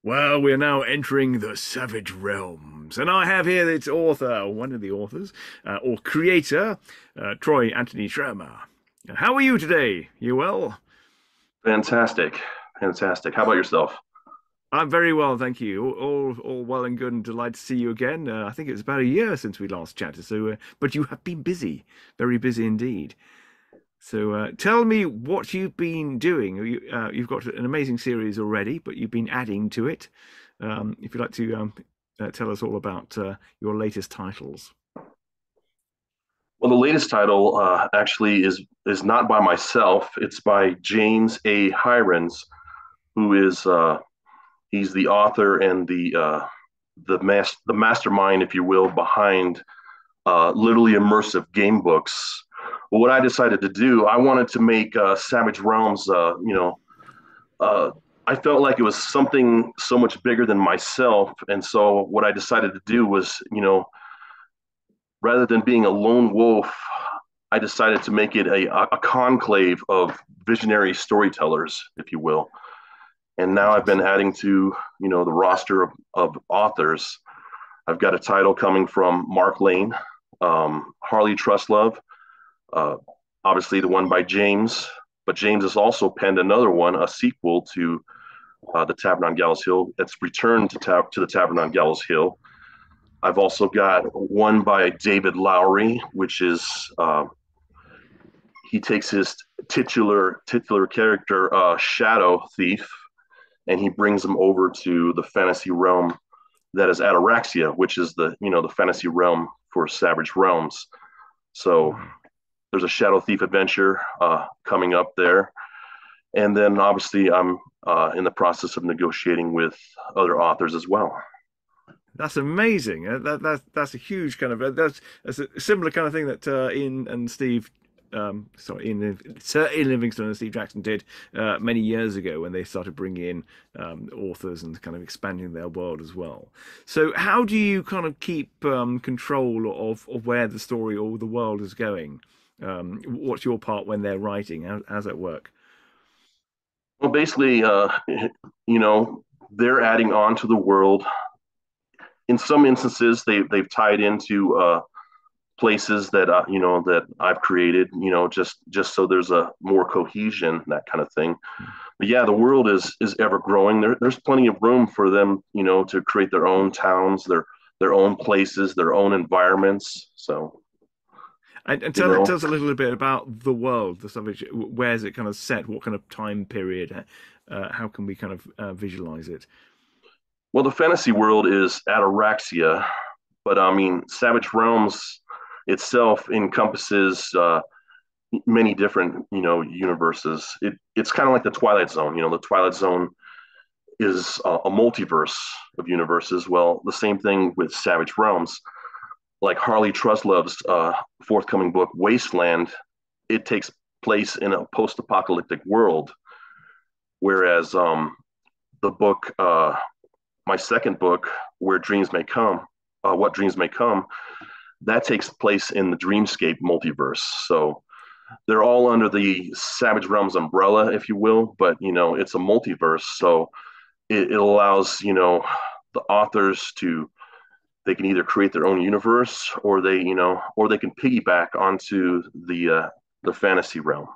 Well, we are now entering the savage realms, and I have here its author, one of the authors, or creator, TroyAnthony Shermer. How are you today? You well? Fantastic. Fantastic. How about yourself? I'm very well, thank you. All well and good, and delighted to see you again. I think it was about a year since we last chatted, but you have been busy, very busy indeed. So tell me what you've been doing. You've got an amazing series already, but you've been adding to it. If you'd like to tell us all about your latest titles. Well, the latest title actually is not by myself. It's by James A. Hirons, who is he's the author and the mastermind, if you will, behind literally immersive game books. Well, what I decided to do, I wanted to make Savage Realms. Uh, I felt like it was something so much bigger than myself, and so what I decided to do was, rather than being a lone wolf, I decided to make it a conclave of visionary storytellers, if you will. And now I've been Fantastic. adding to, the roster of authors. I've got a title coming from Mark Lane, Harley Truslove, uh, obviously the one by James, but James has also penned another one, a sequel to the Tavern on Gallows Hill. It's returned to the Tavern on Gallows Hill. I've also got one by David Lowery, which is he takes his titular character Shadow Thief, and he brings him over to the fantasy realm that is Ataraxia, which is the fantasy realm for Savage Realms. So Wow. there's a Shadow Thief adventure coming up there, and then obviously I'm in the process of negotiating with other authors as well. That's amazing. That's a huge kind of that's a similar kind of thing that Ian and Steve, Sir Ian Livingstone and Steve Jackson did many years ago when they started bringing in authors and kind of expanding their world as well. So how do you kind of keep control of where the story or the world is going? What's your part when they're writing? How's that work? Well, basically, you know, they're adding on to the world. In some instances, they've tied into places that that I've created. Just so there's a more cohesion, that kind of thing. But yeah, the world is ever growing. There's plenty of room for them, to create their own towns, their own places, their own environments. So And you tell know, us a little bit about the world, the Savage. Where's it kind of set? What kind of time period? How can we kind of visualize it? well, the fantasy world is Ataraxia, but I mean, Savage Realms itself encompasses many different universes. It's kind of like the Twilight Zone. The Twilight Zone is a multiverse of universes. Well, the same thing with Savage Realms. Like Harley Truslove's forthcoming book, Wasteland, it takes place in a post-apocalyptic world, whereas the book, my second book, Where Dreams May Come, What Dreams May Come, that takes place in the Dreamscape multiverse. So they're all under the Savage Realms umbrella, if you will, but it's a multiverse. So it allows the authors to they can either create their own universe or they can piggyback onto the fantasy realm.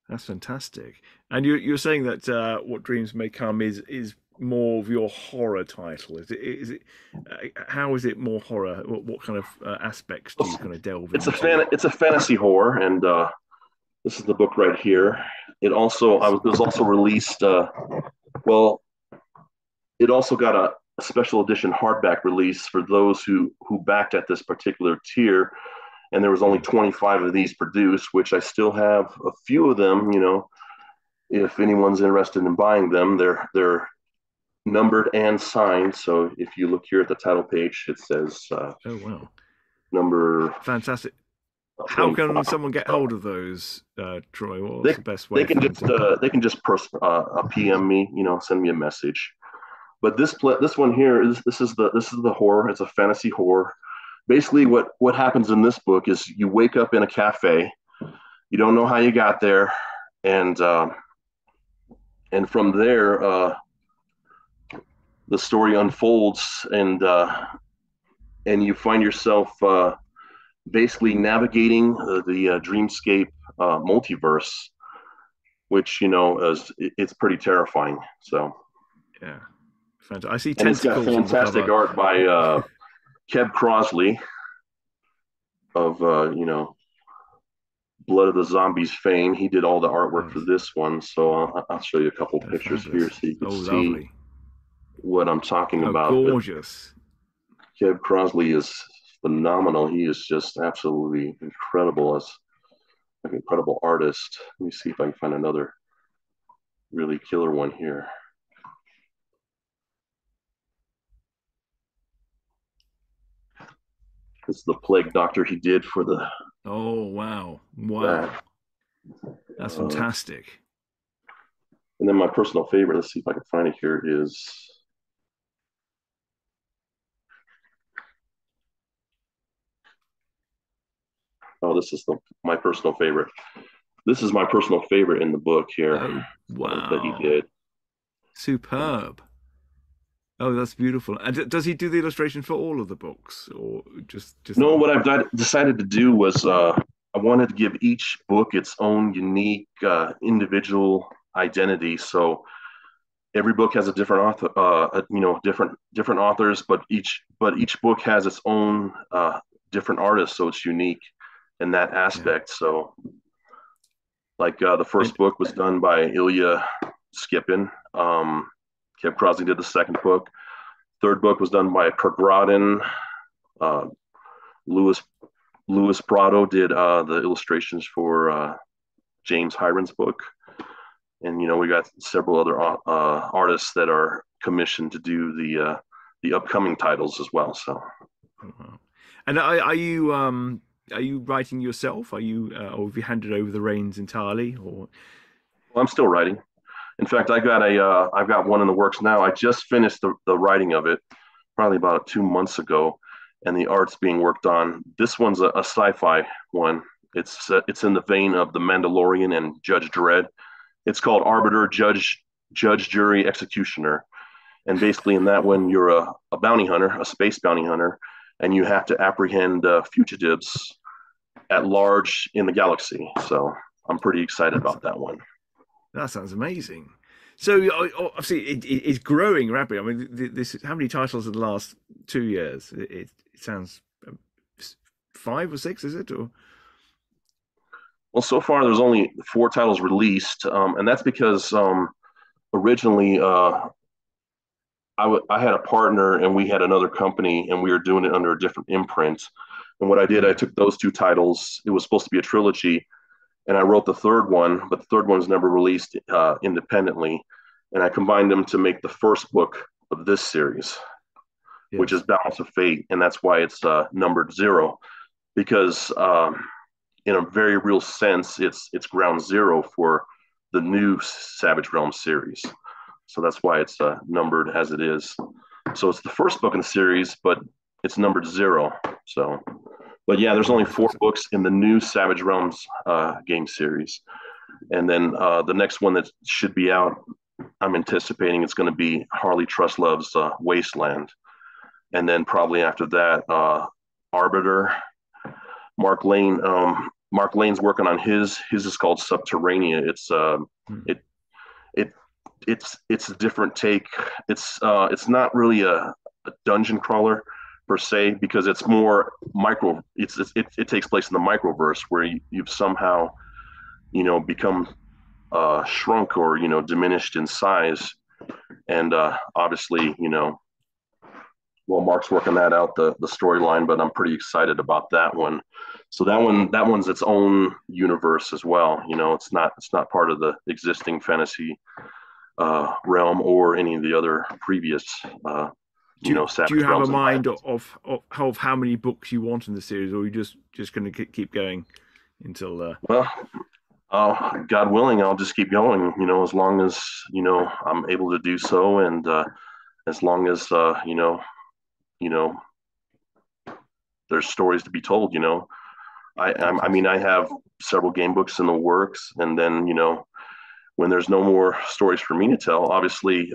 That's fantastic. And you're saying that What Dreams May Come is more of your horror title. Is it how is it more horror? What kind of aspects do you kind of delve into? It's a fantasy horror, and this is the book right here. It was also released. Well, it also got a special edition hardback release for those who backed at this particular tier, and there was only 25 of these produced, which I still have a few of them. If anyone's interested in buying them, they're numbered and signed. So if you look here at the title page, it says Oh wow, number fantastic. How can 25. someone get hold of those, Troy? What's They the best they way can for them just to? PM me, send me a message. But this one here this is the horror. It's a fantasy horror. Basically, what happens in this book is you wake up in a cafe. You don't know how you got there, and from there, the story unfolds, and you find yourself basically navigating the dreamscape multiverse, which is it's pretty terrifying. So, Yeah. I see and it's got tentacles on the fantastic cover. art by Keb Crosley of Blood of the Zombies fame. He did all the artwork for Yes. this one, so I'll show you a couple They're pictures here fabulous. so you can Oh, see lovely. what I'm talking Oh, about. But gorgeous. Keb Crosley is phenomenal. He is just absolutely incredible as an incredible artist. Let me see if I can find another really killer one here. It's the Plague Doctor he did for the Oh, wow. that. Wow. That's Uh, fantastic. and then my personal favorite, let's see if I can find it here, is this is my personal favorite. This is my personal favorite in the book here Oh, that he wow. did. Superb. Oh, that's beautiful. And does he do the illustration for all of the books, or just No, what I've decided to do was I wanted to give each book its own unique individual identity. So every book has a different author, different authors, but each book has its own different artist, so it's unique in that yeah? aspect. So like the And first book was done by Ilya Skippin. Keb Crosby did the second book. Third book was done by Pergrodin. Uh, Louis Louis Prado did the illustrations for James Hiron's book, and we got several other artists that are commissioned to do the upcoming titles as well. So, oh, wow. And are you writing yourself? Or have you handed over the reins entirely? Or well, I'm still writing. In fact, I've got one in the works now. I just finished the writing of it probably about 2 months ago, and the art's being worked on. This one's a sci-fi one. It's in the vein of The Mandalorian and Judge Dredd. It's called Arbiter, Judge, Jury, Executioner. And basically, in that one, you're a bounty hunter, a space bounty hunter, and you have to apprehend fugitives at large in the galaxy. So I'm pretty excited about that one. that sounds amazing. So obviously it's growing rapidly. I mean, this how many titles in the last 2 years? It sounds 5 or 6, is it? Or Well, so far there's only 4 titles released, and that's because originally I had a partner and we had another company and we were doing it under a different imprint. And what I did, I yeah, took those 2 titles. It was supposed to be a trilogy, and I wrote the third one, but the third one was never released independently. And I combined them to make the first book of this series, which is yes, Balance of Fate, and that's why it's numbered 0, because in a very real sense, it's ground zero for the new Savage Realm series. So that's why it's numbered as it is. So it's the first book in the series, but it's numbered 0. So, but yeah, there's only wow, 4 books in the new Savage Realms game series, and then the next one that should be out, I'm anticipating it's going to be Harley Trustlove's Wasteland, and then probably after that, Arbiter. Mark Lane's working on his. His is called Subterranea. hmm, It it it's a different take. It's not really a dungeon crawler per se, because it's more micro. It takes place in the microverse where you've somehow become shrunk or diminished in size, and obviously well, Mark's working that out, the storyline, but I'm pretty excited about that one. So that one's its own universe as well. It's not part of the existing fantasy realm or any of the other previous do you Savage have a Realms mind environments. of how many books you want in the series, or are you just going to keep going until Well, God willing, I'll just keep going. As long as I'm able to do so, and as long as you know there's stories to be told. I mean, fantastic? I have several game books in the works, and then when there's no more stories for me to tell, obviously,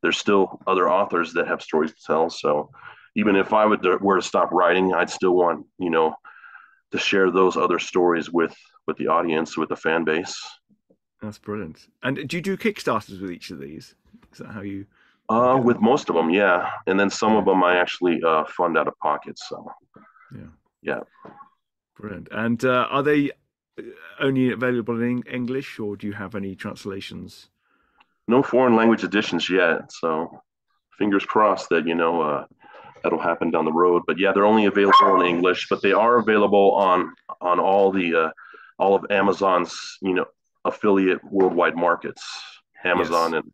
there's still other authors that have stories to tell. So even if I were to stop writing, I'd still want, to share those other stories with the audience, with the fan base. That's brilliant. And do you do Kickstarters with each of these? Is that how you get With them? most of them, yeah, and then some of Yeah, them I actually fund out of pocket. So yeah, yeah, brilliant. And are they only available in English, or do you have any translations? no foreign language editions yet. So fingers crossed that that'll happen down the road. But yeah, they're only available in English, but they are available on all of Amazon's affiliate worldwide markets, Amazon Yes, and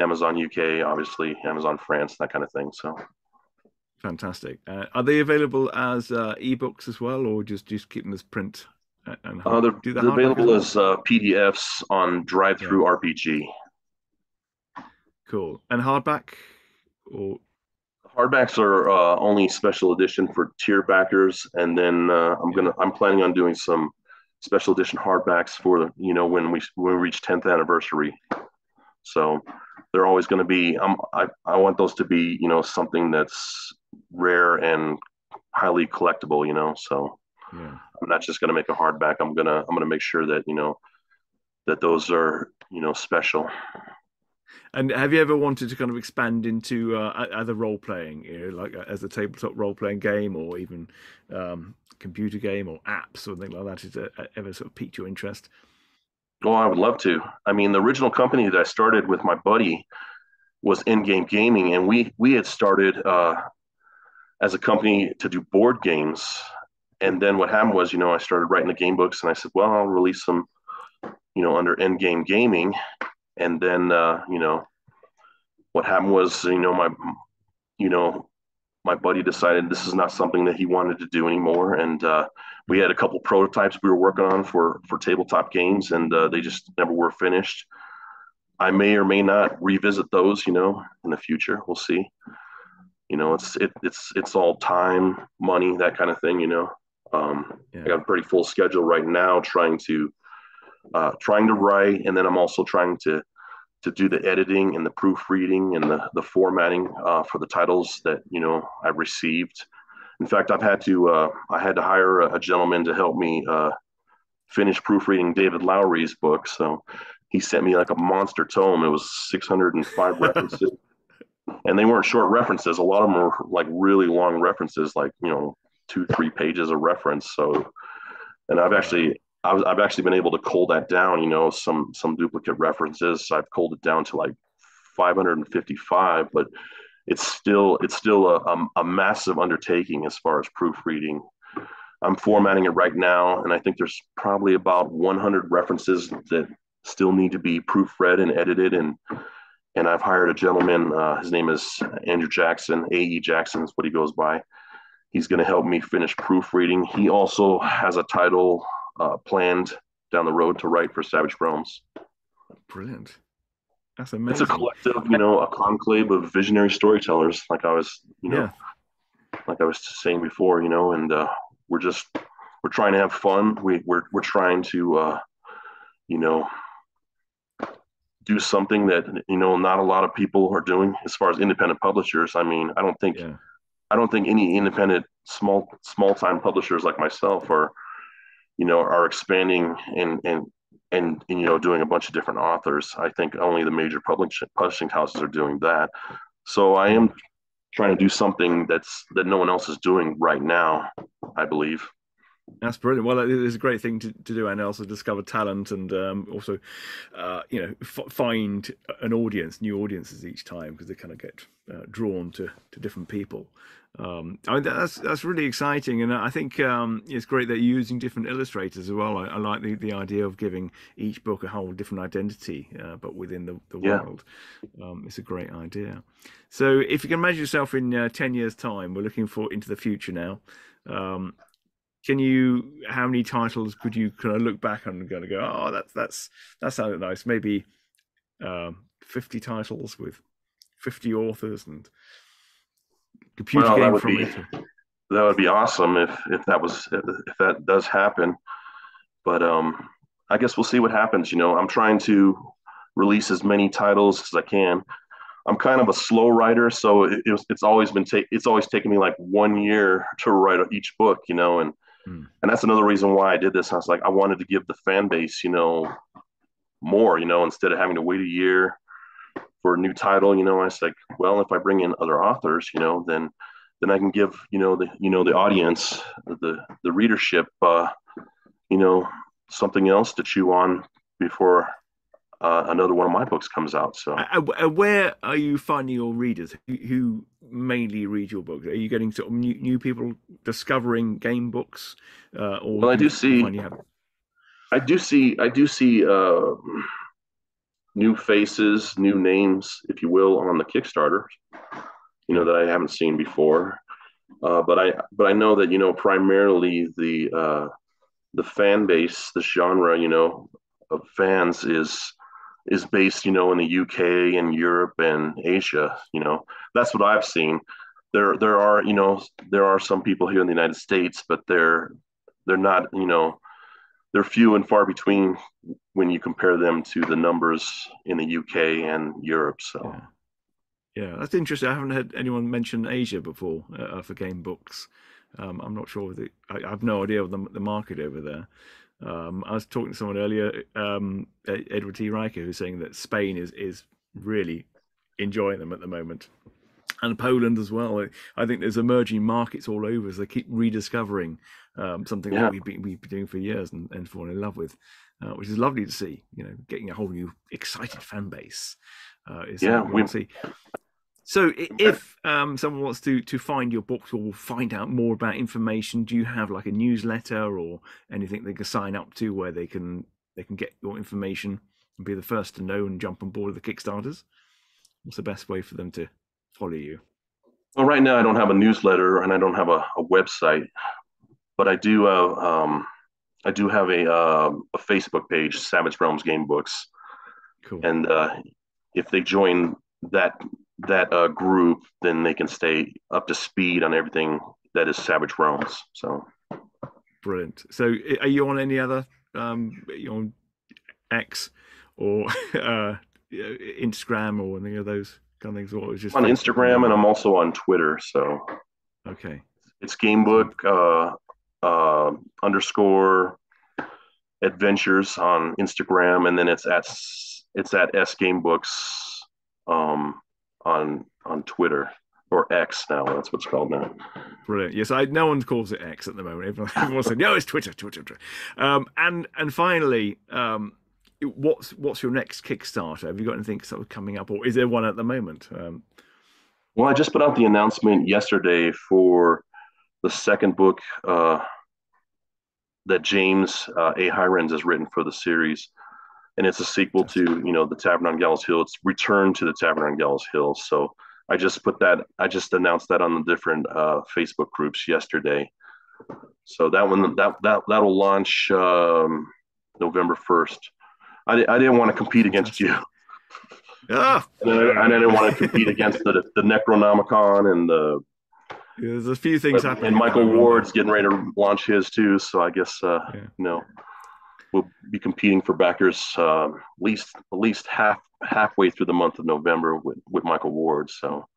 Amazon UK, obviously Amazon France, that kind of thing. So fantastic. Are they available as ebooks as well, or just keep them as print and hard? Do the they're hardback as available well? as PDFs on Drive Yeah, Through RPG. cool. And hardback, or Hardbacks are only special edition for tier backers, and then yeah, I'm planning on doing some special edition hardbacks for when we reach 10th anniversary. So they're always going to be. I want those to be something that's rare and highly collectible. So yeah. I'm not just going to make a hardback. I'm gonna make sure that that those are special. And have you ever wanted to kind of expand into other role playing, like as a tabletop role playing game, or even computer game or apps or something like that? Has it ever sort of piqued your interest? Well, I would love to. I mean, the original company that I started with my buddy was in-game gaming, and we had started as a company to do board games. And then what happened was, I started writing the game books, and I said, well, I'll release them, under in-game gaming. And then, what happened was, you know, my buddy decided this is not something that he wanted to do anymore, and we had a couple prototypes we were working on for tabletop games, and they just never were finished. I may or may not revisit those, in the future. We'll see. It's all time, money, that kind of thing. I Yeah. got a pretty full schedule right now, trying to write, and then I'm also trying to do the editing and the proofreading and the formatting for the titles that I've received. In fact, I had to hire a gentleman to help me finish proofreading David Lowery's book. So he sent me like a monster tome. It was 605 references, and they weren't short references. A lot of them were like really long references, like 2-3 pages of reference. So, and Wow. I've actually been able to cull that down. Some duplicate references. So I've culled it down to like 555, but it's still a massive undertaking as far as proofreading. I'm Yeah. formatting it right now, and I think there's probably about 100 references that still need to be proofread and edited. And I've hired a gentleman. His name is Andrew Jackson. AE Jackson is what he goes by. He's going to help me finish proofreading. He also has a title planned down the road to write for Savage Realms. Brilliant. That's It's a amazing. collective, a conclave of visionary storytellers, Yeah. like I was saying before, and we're just we're trying to have fun. We're trying to you know do something that not a lot of people are doing as far as independent publishers. I mean, Yeah. I don't think any independent small time publishers like myself are expanding and doing a bunch of different authors. I think only the major publishing houses are doing that. So I Yeah. am trying to do something that no one else is doing right now, I believe. That's brilliant. Well, it is a great thing to do, and also discover talent, and also, find an audience, new audiences each time, because they kind of get drawn to different people. I mean, that's really exciting, and I think it's great that you're using different illustrators as well. I like the idea of giving each book a whole different identity, but within the Yeah. world. It's a great idea. So, if you can imagine yourself in 10 years' time, we're looking into the future now. Um, how many titles could you kind of look back on and go, oh, that sounded nice. Maybe 50 titles with 50 authors and computer Well, game from it. that would be awesome if that does happen. But I guess we'll see what happens. I'm trying to release as many titles as I can. I'm kind of a slow writer, so it's always taken me like 1 year to write each book, Mm. and that's another reason why I did this. I was like, I wanted to give the fan base, more, instead of having to wait a year for a new title. I was like, well, if I bring in other authors, then I can give, the audience, the readership, you know, something else to chew on before another one of my books comes out. So, Where are you finding your readers? Who mainly read your books? Are you getting sort of new people discovering game books, or well, do you find you have? I do see new faces, new names, if you will, on the Kickstarter, Yeah, that I haven't seen before. But I know that primarily the fan base, the genre, of fans is based, in the UK and Europe and Asia. That's what I've seen. There are some people here in the United States, but they're not, they're few and far between when you compare them to the numbers in the UK and Europe. So yeah, yeah. That's interesting. I haven't heard anyone mention Asia before for game books. I'm not sure. I have no idea of the market over there. I was talking to someone earlier, Edward T. Riker, who's saying that Spain is really enjoying them at the moment, and Poland as well. I think there's emerging markets all over, so they keep rediscovering something that yeah, we've been doing for years and fallen in love with, which is lovely to see. Getting a whole new excited fan base is yeah, something we want to see. So, if someone wants to find your books or find out more about information, do you have like a newsletter or anything they can sign up to where they can get your information and be the first to know and jump on board with the Kickstarters? What's the best way for them to follow you? well, right now I don't have a newsletter and I don't have a website, but I do have a Facebook page, Savage Realms Gamebooks, Cool. and if they join that group, then they can stay up to speed on everything that is Savage Realms. So, Brilliant. So, are you on any other, you on X or Instagram or any of those kind of things? Or is just on Facebook at the Instagram, and moment? I'm also on Twitter. So Okay. it's So, Gamebook underscore adventures on Instagram, and then it's at S Gamebooks on Twitter, or X now. That's what's called now. brilliant. Yes, no one calls it X at the moment. Everyone's saying, no, it's Twitter. And finally, what's your next Kickstarter? Have you got anything sort of coming up, or is there one at the moment? Well, I just put out the announcement yesterday for the second book that James A. Hirons has written for the series, and it's a sequel to Fantastic. the Tavern on Gallows Hill. It's Return to the Tavern on Gallows Hill. So I just announced that on the different Facebook groups yesterday. So that one that'll launch November 1st. I didn't want to compete against you, Fantastic. Ah, and I didn't want to compete against the Necronomicon and the there's a few things and happening at the Michael moment, aren't there? Ward's getting ready to launch his too. So I guess Yeah, we'll be competing for backers at least halfway through the month of November with Michael Ward. So,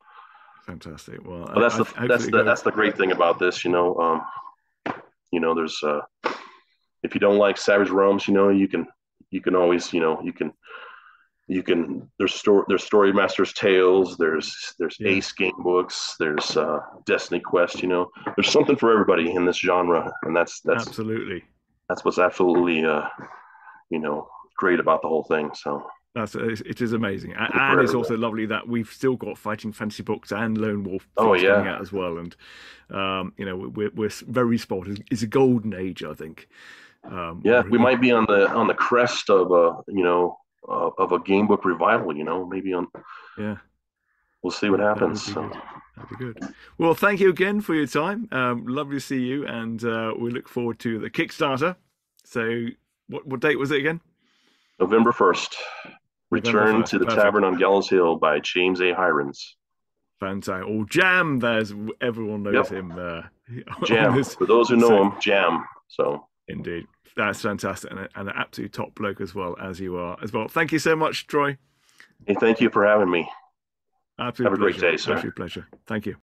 fantastic. Well, but hopefully it goes. that's the great thing about this. There's if you don't like Savage Realms, you can always there's Story Master's Tales, there's Yeah, Ace Game Books, there's Destiny Quest. There's something for everybody in this genre, and absolutely. that's what's absolutely you know great about the whole thing. So It is amazing, for and it's everybody. also lovely that we've still got Fighting Fantasy books and Lone Wolf Oh books coming yeah, out as well. And we're very spotted. It's a golden age, I think. yeah. We We're, might be on the crest of a game book revival. Maybe on. yeah, We'll see what that happens. would be So, good. That'd be good. Well, thank you again for your time. Lovely to see you, and we look forward to the Kickstarter. So, what date was it again? November 1st, November Return to 1st. the Perfect. Tavern on Gallows Hill by James A. Hirons. Fantastic. Or Jam, there's everyone knows Yep, him on Jam. this. For those who know So him, Jam. So, indeed, that's fantastic, and an absolute top bloke as well as you are as well. Thank you so much, Troy. hey, thank you for having me. Absolute Have a great pleasure. day, sir. Absolute pleasure. Thank you.